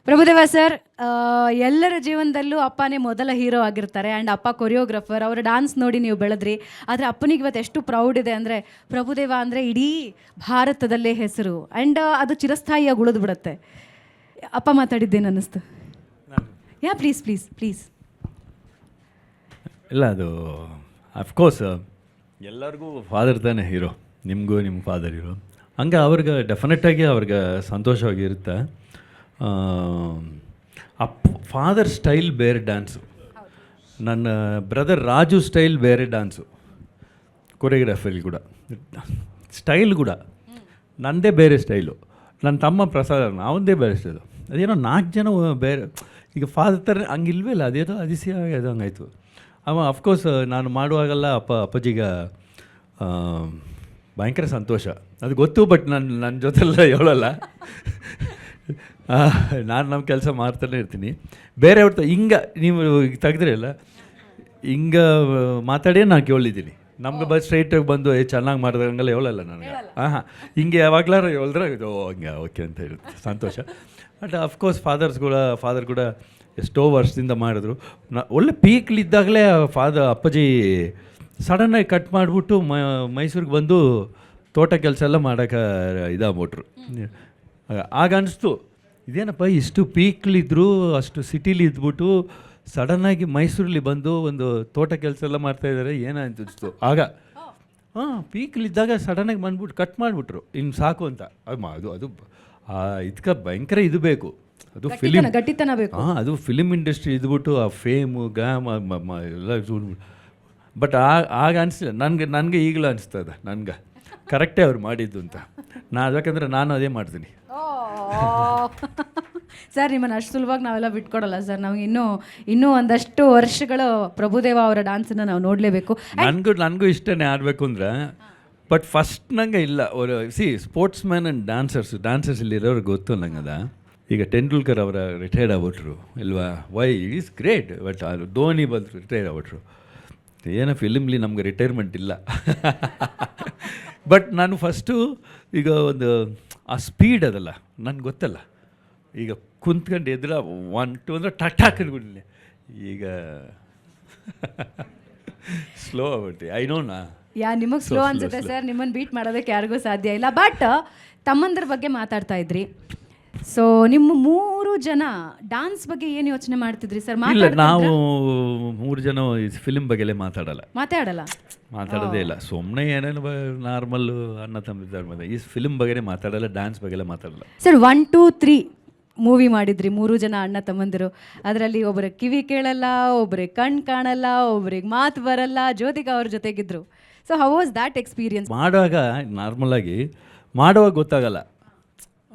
Prabhudeva sir, ಎಲ್ಲರ ಜೀವನದಲ್ಲೂ ಅಪ್ಪನೇ ಮೊದಲ ಹೀರೋ ಆಗಿರ್ತಾರೆ. ಆ್ಯಂಡ್ ಅಪ್ಪ ಕೊರಿಯೋಗ್ರಫರ್, ಅವರ ಡಾನ್ಸ್ ನೋಡಿ ನೀವು ಬೆಳೆದ್ರಿ. ಆದರೆ ಅಪ್ಪನಿಗೆ ಇವತ್ತು ಎಷ್ಟು ಪ್ರೌಡ್ ಇದೆ ಅಂದರೆ, ಪ್ರಭುದೇವ ಅಂದರೆ ಇಡೀ ಭಾರತದಲ್ಲೇ ಹೆಸರು. ಆ್ಯಂಡ್ ಅದು ಚಿರಸ್ಥಾಯಿಯಾಗಿ ಉಳಿದ್ಬಿಡುತ್ತೆ. ಅಪ್ಪ ಮಾತಾಡಿದ್ದೇನು ಅನ್ನಿಸ್ತು? ಯಾ ಪ್ಲೀಸ್ ಪ್ಲೀಸ್ ಪ್ಲೀಸ್. ಇಲ್ಲ, ಅದು ಅಫ್ಕೋರ್ಸ್ ಎಲ್ಲರಿಗೂ ಫಾದರ್ ತಾನೇ ಹೀರೋ. ನಿಮಗೂ ನಿಮ್ಮ ಫಾದರ್ ಹೀರೋ. ಹಂಗೆ ಅವ್ರಿಗೆ ಡೆಫಿನೆಟಾಗಿ ಅವ್ರಿಗೆ ಸಂತೋಷವಾಗಿರುತ್ತೆ. ಫಾದರ್ ಸ್ಟೈಲ್ ಬೇರೆ ಡ್ಯಾನ್ಸು, ನನ್ನ ಬ್ರದರ್ ರಾಜು ಸ್ಟೈಲ್ ಬೇರೆ ಡ್ಯಾನ್ಸು, ಕೊರಿಯೋಗ್ರಫಿಲಿ ಕೂಡ ಸ್ಟೈಲ್ ಕೂಡ ನನ್ನದೇ ಬೇರೆ ಸ್ಟೈಲು. ನನ್ನ ತಮ್ಮ ಪ್ರಸಾದ್ ನಾವಂದೇ ಬೇರೆ ಸ್ಟೈಲು. ಅದೇನೋ 4 ಜನ ಬೇರೆ. ಈಗ ಫಾದರ್ ಥರ ಹಂಗಿಲ್ವೇ ಇಲ್ಲ, ಅದೇನೋ ಅದಿಸಿಯಾಗಿ ಅದು ಹಂಗಾಯ್ತು. ಅಫ್ಕೋರ್ಸ್ ನಾನು ಮಾಡುವಾಗೆಲ್ಲ ಅಪ್ಪಾಜಿಗೆ ಭಯಂಕರ ಸಂತೋಷ, ಅದು ಗೊತ್ತು. ಬಟ್ ನನ್ನ ಜೊತೆಲ್ಲ ಹೇಳಲ್ಲ. ನಾನು ನಮ್ಮ ಕೆಲಸ ಮಾಡ್ತಾನೆ ಇರ್ತೀನಿ. ಬೇರೆಯವ್ರ ಹಿಂಗೆ ನೀವು ತೆಗೆದ್ರಲ್ಲ, ಹಿಂಗೆ ಮಾತಾಡೇ ನಾನು ಕೇಳಿದ್ದೀನಿ. ನಮ್ಗೆ ಬಸ್ ಸ್ಟ್ರೈಟಾಗಿ ಬಂದು ಚೆನ್ನಾಗಿ ಮಾಡಿದಂಗೆಲ್ಲ ಹೇಳಲ್ಲ ನನಗೆ. ಹಾಂ, ಹಿಂಗೆ ಯಾವಾಗಲಾರು ಹೇಳಿದ್ರೆ ಇದು ಹಂಗೆ ಓಕೆ ಅಂತ ಹೇಳುತ್ತೆ, ಸಂತೋಷ. ಬಟ್ ಅಫ್ಕೋರ್ಸ್ ಫಾದರ್ ಕೂಡ ಎಷ್ಟೋ ವರ್ಷದಿಂದ ಮಾಡಿದ್ರು. ಒಳ್ಳೆ ಪೀಕ್ಲಿದ್ದಾಗಲೇ ಅಪ್ಪಾಜಿ ಸಡನ್ನಾಗಿ ಕಟ್ ಮಾಡಿಬಿಟ್ಟು ಮೈಸೂರಿಗೆ ಬಂದು ತೋಟ ಕೆಲಸ ಎಲ್ಲ ಮಾಡೋಕೆ ಇದಾಗ್ಬಿಟ್ರು. ಆಗ ಅನಿಸ್ತು, ಇದೇನಪ್ಪ ಇಷ್ಟು ಪೀಕ್ಲಿದ್ರು, ಅಷ್ಟು ಸಿಟಿಲಿ ಇದ್ಬಿಟ್ಟು ಸಡನ್ನಾಗಿ ಮೈಸೂರಲ್ಲಿ ಬಂದು ಒಂದು ತೋಟ ಕೆಲಸ ಎಲ್ಲ ಮಾಡ್ತಾಯಿದ್ದಾರೆ, ಏನನ್ನಿಸ್ತು ಆಗ. ಪೀಕ್ಲಿದ್ದಾಗ ಸಡನ್ನಾಗಿ ಬಂದ್ಬಿಟ್ಟು ಕಟ್ ಮಾಡಿಬಿಟ್ರು, ಇನ್ನು ಸಾಕು ಅಂತ. ಅದು ಇದಕ್ಕೆ ಭಯಂಕರ ಇದು ಬೇಕು, ಅದು ಫಿಲಿಮ್ ಗಟ್ಟಿತನ ಬೇಕು. ಅದು ಫಿಲಿಮ್ ಇಂಡಸ್ಟ್ರಿ ಇದ್ಬಿಟ್ಟು ಆ ಫೇಮು ಗ್ಯಾಮ್ ಎಲ್ಲ. ಬಟ್ ಆಗ ಅನಿಸ್ತಿಲ್ಲ ನನಗೆ ಈಗಲೂ ಅನಿಸ್ತದೆ, ನನಗೆ ಕರೆಕ್ಟೇ ಅವ್ರು ಮಾಡಿದ್ದು ಅಂತ. ಯಾಕಂದರೆ ನಾನು ಅದೇ ಮಾಡ್ತೀನಿ. ಸರ್, ನಿಮ್ಮನ್ನು ಅಷ್ಟು ಸುಲಭವಾಗಿ ನಾವೆಲ್ಲ ಬಿಟ್ಕೊಡಲ್ಲ ಸರ್. ನಮಗೆ ಇನ್ನೂ ಒಂದಷ್ಟು ವರ್ಷಗಳು ಪ್ರಭುದೇವ ಅವರ ಡ್ಯಾನ್ಸನ್ನು ನಾವು ನೋಡಲೇಬೇಕು. ನನಗೂ ಇಷ್ಟನೇ ಆಡಬೇಕು ಅಂದರೆ. ಬಟ್ ಫಸ್ಟ್ ನಂಗೆ ಇಲ್ಲ, ಅವರು ಸ್ಪೋರ್ಟ್ಸ್ ಮ್ಯಾನ್ ಆ್ಯಂಡ್ ಡ್ಯಾನ್ಸರ್ಸ್ ಇಲ್ಲಿರೋರು ಗೊತ್ತು ನಂಗೆ. ಈಗ ಟೆಂಡೂಲ್ಕರ್ ಅವರ ರಿಟೈರ್ಡ್ ಆಗ್ಬಿಟ್ರು ಇಲ್ವಾ? Why is great. But Dhoni ಬಂದರು, ರಿಟೈರ್ಡ್ ಆಗ್ಬಿಟ್ರು. ಏನೋ ಫಿಲಿಮ್ಲಿ ನಮ್ಗೆ ರಿಟೈರ್ಮೆಂಟ್ ಇಲ್ಲ. ಬಟ್ ನಾನು ಫಸ್ಟು ಈಗ ಒಂದು ಆ ಸ್ಪೀಡ್ ಅದಲ್ಲ ನನಗೆ ಗೊತ್ತಲ್ಲ. ಈಗ ಕುಂತ್ಕೊಂಡು ಎದುರ 1 2 ಅಂದರೆ ಟಟ್ ಹಾಕಿದ್ಬಿಡ್ಲಿ. ಈಗ ಸ್ಲೋ ಆಗ್ಬಿಟ್ಟು ಐ ನೋನಾ. ನಿಮಗೆ ಸ್ಲೋ ಅನ್ಸುತ್ತೆ ಸರ್, ನಿಮ್ಮನ್ನು ಬೀಟ್ ಮಾಡೋದಕ್ಕೆ ಯಾರಿಗೂ ಸಾಧ್ಯ ಇಲ್ಲ. ಬಟ್ ತಮ್ಮಂದ್ರ ಬಗ್ಗೆ ಮಾತಾಡ್ತಾ ಇದ್ರಿ. ಸೊ ನಿಮ್ಮ 3 ಜನ ಡಾನ್ಸ್ ಬಗ್ಗೆ ಏನು ಯೋಚನೆ ಮಾಡ್ತಿದ್ರಿ ಸರ್? ಇಲ್ಲ, ನಾವು 3 ಜನ ಫಿಲಿಮ್ ಬಗ್ಗೆಲೇ ಮಾತಾಡೋದೇ ಇಲ್ಲ. ಸುಮ್ಮನೆ ಏನೇನು ನಾರ್ಮಲ್ಲು ಅಣ್ಣ ತಮ್ಮ ಈ ಫಿಲಿಮ್ ಬಗ್ಗೆನೇ ಮಾತಾಡಲ್ಲ, ಡ್ಯಾನ್ಸ್ ಬಗ್ಗೆಲ್ಲ ಮಾತಾಡಲ್ಲ ಸರ್. 1 2 3 ಮೂವಿ ಮಾಡಿದ್ರಿ, 3 ಜನ ಅಣ್ಣ ತಮ್ಮಂದಿರು. ಅದರಲ್ಲಿ ಒಬ್ಬರಿಗೆ ಕಿವಿ ಕೇಳಲ್ಲ, ಒಬ್ಬರಿಗೆ ಕಣ್ಣು ಕಾಣಲ್ಲ, ಒಬ್ರಿಗೆ ಮಾತು ಬರಲ್ಲ. ಜ್ಯೋತಿಕಾ ಅವ್ರ ಜೊತೆಗಿದ್ರು. So how was that experience? ಮಾಡುವಾಗ ನಾರ್ಮಲಾಗಿ ಮಾಡುವಾಗ ಗೊತ್ತಾಗಲ್ಲ,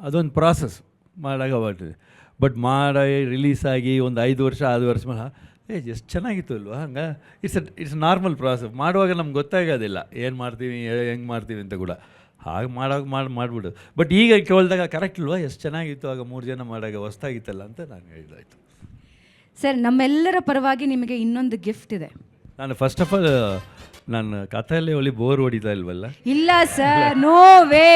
ಅದೊಂದು ಪ್ರಾಸೆಸ್ ಮಾಡಾಗ ಬರ್ತದೆ. ಬಟ್ ರಿಲೀಸ್ ಆಗಿ ಒಂದು 5 ವರ್ಷ 6 ವರ್ಷ ಎಷ್ಟು ಚೆನ್ನಾಗಿತ್ತು ಅಲ್ವಾ? ಹಂಗೆ ಇಟ್ಸ್ ನಾರ್ಮಲ್ ಪ್ರಾಸೆಸ್. ಮಾಡುವಾಗ ನಮ್ಗೆ ಗೊತ್ತಾಗೋದಿಲ್ಲ ಏನು ಮಾಡ್ತೀವಿ, ಹೆಂಗೆ ಮಾಡ್ತೀವಿ ಅಂತ ಕೂಡ. ಹಾಗೆ ಮಾಡಿಬಿಡು. ಬಟ್ ಈಗ ಕೇಳಿದಾಗ ಕರೆಕ್ಟ್ ಇಲ್ವಾ, ಎಷ್ಟು ಚೆನ್ನಾಗಿತ್ತು ಆಗ 3 ಜನ ಮಾಡಾಗ, ಹೊಸ್ತಾಗಿತ್ತಲ್ಲ ಅಂತ ನಾನು ಹೇಳಿದಾಯ್ತು. ಸರ್, ನಮ್ಮೆಲ್ಲರ ಪರವಾಗಿ ನಿಮಗೆ ಇನ್ನೊಂದು ಗಿಫ್ಟ್ ಇದೆ. ನಾನು ಫಸ್ಟ್ ಆಫ್ ಆಲ್ ನಾನು ಕಥೆಯಲ್ಲಿ ಒಳ್ಳೆ ಬೋರ್ ಹೊಡಿತಾ ಇಲ್ವಲ್ಲ? ಇಲ್ಲ ಸರ್, ನೋ ವೇ.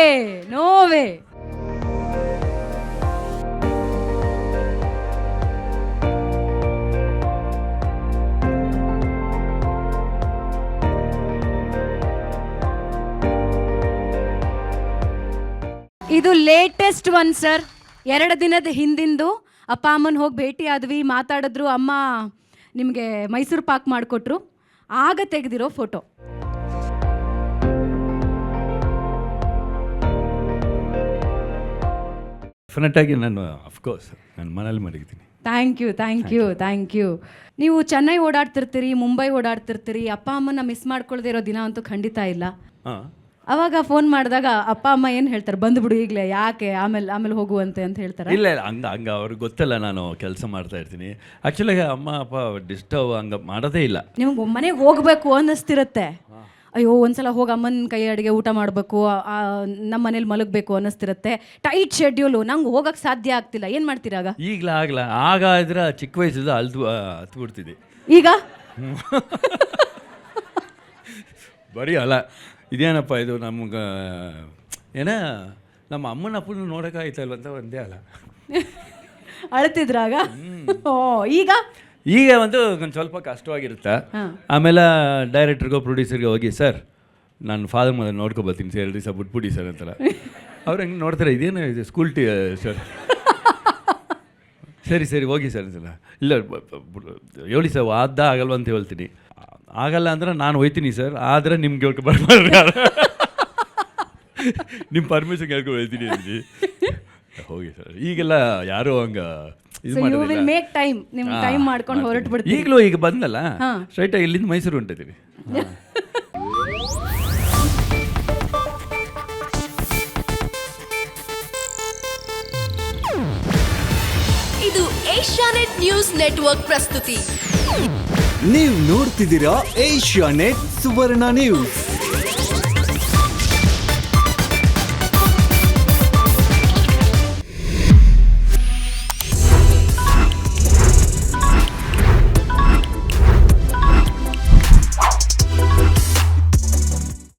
ಇದು ಲೇಟೆಸ್ಟ್ ಒನ್ ಸರ್. 2 ದಿನದ ಹಿಂದಿಂದು. ಅಪ್ಪ ಅಮ್ಮನ ಹೋಗಿ ಭೇಟಿ ಆದ್ವಿ, ಮಾತಾಡಿದ್ರು. ಅಮ್ಮ ನಿಮಗೆ ಮೈಸೂರು ಪಾಕ್ ಮಾಡಿಕೊಟ್ರು. ಆಗ ತೆಗೆದಿರೋ ಫೋಟೋ. ಡೆಫಿನೆಟಾಗಿ ನಾನು ಅಫ್ಕೋರ್ಸ್ ನಾನು ಮನೇಲಿ ಮಾಡಿದ್ದೀನಿ. Thank you. ನೀವು ಚೆನ್ನೈ ಓಡಾಡ್ತಿರ್ತೀರಿ, ಮುಂಬೈ ಓಡಾಡ್ತಿರ್ತೀರಿ. ಅಪ್ಪ ಅಮ್ಮನ ಮಿಸ್ ಮಾಡ್ಕೊಳ್ಳದೆ ಇರೋ ದಿನ ಅಂತೂ ಖಂಡಿತ ಇಲ್ಲ. ಅವಾಗ ಫೋನ್ ಮಾಡಿದಾಗ ಅಪ್ಪ ಅಮ್ಮ ಏನು ಹೇಳ್ತಾರೆ? ಬಂದುಬಿಡು ಈಗಲೇ, ಯಾಕೆ ಆಮೇಲೆ ಹೋಗುವಂತೆ ಅಂತ ಹೇಳ್ತಾರೆ? ಇಲ್ಲ, ಹಂಗೆ ಅವ್ರಿಗೆ ಗೊತ್ತಲ್ಲ ನಾನು ಕೆಲಸ ಮಾಡ್ತಾ ಇರ್ತೀನಿ. ಆ್ಯಕ್ಚುಲಾಗಿ ಅಮ್ಮ ಅಪ್ಪ ಡಿಸ್ಟರ್ಬ್ ಹಂಗೆ ಮಾಡೋದೇ ಇಲ್ಲ. ನಿಮ್ಗೆ ಮನೆಗೆ ಹೋಗಬೇಕು ಅನ್ನಿಸ್ತಿರುತ್ತೆ. ಅಯ್ಯೋ, ಒಂದ್ಸಲ ಹೋಗಿ ಅಮ್ಮನ ಕೈ ಅಡುಗೆ ಊಟ ಮಾಡಬೇಕು, ನಮ್ಮ ಮನೇಲಿ ಮಲಗಬೇಕು ಅನ್ನಿಸ್ತಿರುತ್ತೆ. ಟೈಟ್ ಶೆಡ್ಯೂಲು, ನಂಗೆ ಹೋಗಕ್ಕೆ ಸಾಧ್ಯ ಆಗ್ತಿಲ್ಲ. ಏನು ಮಾಡ್ತೀರಾಗ? ಆಗ ಇದ್ರೆ ಚಿಕ್ಕ ವಯಸ್ಸಿಂದ ಹತ್ತು ಬಿಡ್ತಿದ್ದೆ. ಈಗ ಬರೀ ಅಲ್ಲ, ಇದೇನಪ್ಪ ಇದು ನಮ್ಗೆ ನಮ್ಮ ಅಮ್ಮನ ಅಪ್ಪನ ನೋಡೋಕ್ಕಾಯ್ತಲ್ವ ಅಂತ ಒಂದೇ ಅಲ್ಲ. ಅಳ್ತಿದ್ರಾಗ ಓ ಈಗ ಈಗ ಒಂದು ಸ್ವಲ್ಪ ಕಷ್ಟವಾಗಿರುತ್ತೆ. ಆಮೇಲೆ ಡೈರೆಕ್ಟ್ರಿಗೋ ಪ್ರೊಡ್ಯೂಸರ್ಗೆ ಹೋಗಿ ಸರ್ ನಾನು ಫಾದರ್ ಮದರ್ ನೋಡ್ಕೊಬರ್ತೀನಿ ಸರ್ 2 ದಿವಸ ಬಿಟ್ಬಿಡಿ ಸರ್ ಅಂತಾರ. ಅವ್ರು ಹೆಂಗೆ ನೋಡ್ತಾರೆ, ಇದೇನು ಇದು ಸ್ಕೂಲ್ ಸರ್. ಸರಿ ಹೋಗಿ ಸರ್ ಅಂತಾರ. ಇಲ್ಲ ಹೇಳಿ ಸರ್ ವಾದ ಆಗಲ್ವ ಅಂತ ಹೇಳ್ತೀನಿ. ಆಗಲ್ಲ ಅಂದ್ರೆ ನಾನು ಹೋಯ್ತೀನಿ ಸರ್, ಆದರೆ ನಿಮ್ಗೆ ಬರ್ಬಾರ್ದು ನಿಮ್ಮ ಪರ್ಮಿಷನ್ ಕೇಳ್ಕೊಂಡು ಹೋಯ್ತೀನಿ ಅಂದ್ರಿ. ಹೋಗಿ ಸರ್. ಈಗೆಲ್ಲ ಯಾರು ಹಂಗೆ ಇದು ಮಾಡೋದಿಲ್ಲ. ಮೇಕ್ ಟೈಮ್ ನಿಮ್ಮ ಟೈಮ್ ಮಾಡ್ಕೊಂಡು ಹೊರಟು ಬಿಡ್ತೀವಿ. ಈಗಲೂ ಈಗ ಬಂದಲ್ಲ ಸ್ಟ್ರೈಟಾಗಿ ಇಲ್ಲಿಂದ ಮೈಸೂರು ಹೊಂಟಿದ್ದೀವಿ. ಇದು ಏಷ್ಯಾನೆಟ್ ನ್ಯೂಸ್ ನೆಟ್ವರ್ಕ್ ಪ್ರಸ್ತುತಿ. ನೀವು ನೋಡ್ತಿದ್ದೀರಾ ಏಷ್ಯಾನೆಟ್ ಸುವರ್ಣ ನ್ಯೂಸ್.